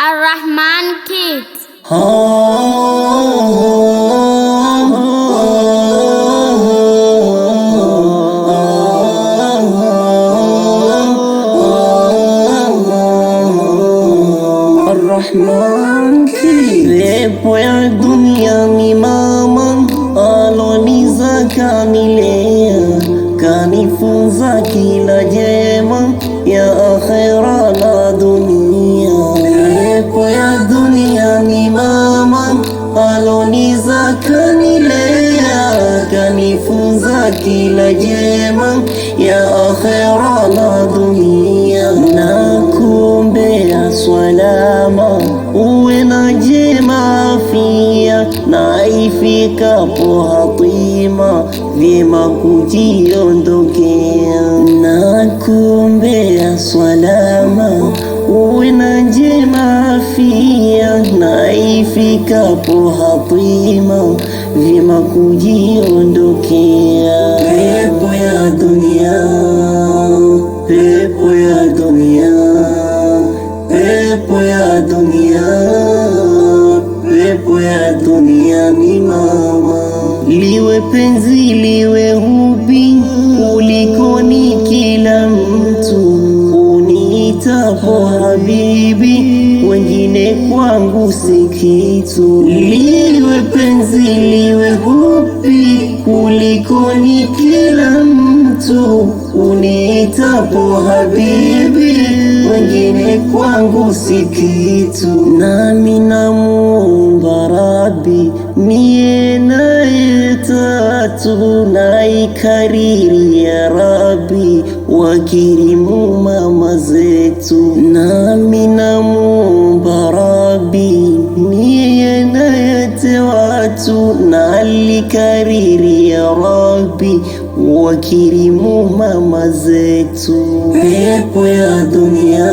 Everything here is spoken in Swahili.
Ar-Rahman Kids. Ar-Rahman Kids. Lepo ya dunia ni mama aloniza kanilea, kanifunza kila jema ya akhera na dunia. Lepo ya dunia ni mama aloniza kanilea, kanifunza kila jema ya akhera na dunia. Nakuombea salama uwe na jema afia, na ifikapo hatima vyema kujiondokea. Nakuombea salama uwe na jema afia, na ifikapo hatima vyema kujiondokea. Pepo ya dunia, pepo ya dunia, pepo ya dunia, pepo ya dunia ni mama. Liwe penzi liwe hubi kulikoni kila mtu, uniitapo habibi wengine kwangu si kitu. Liwe penzi liwe hubi kulikoni kila mtu, uniitapo habibi wengine kwangu si kitu. Nami namuomba Rabbi niye naye tatu, naikariri ya Rabbi wakirimu mama zetu. Nami namuomba Rabbi niye naye tatu, nalikariri ya Rabbi wakirimu mama zetu. Pepo ya dunia,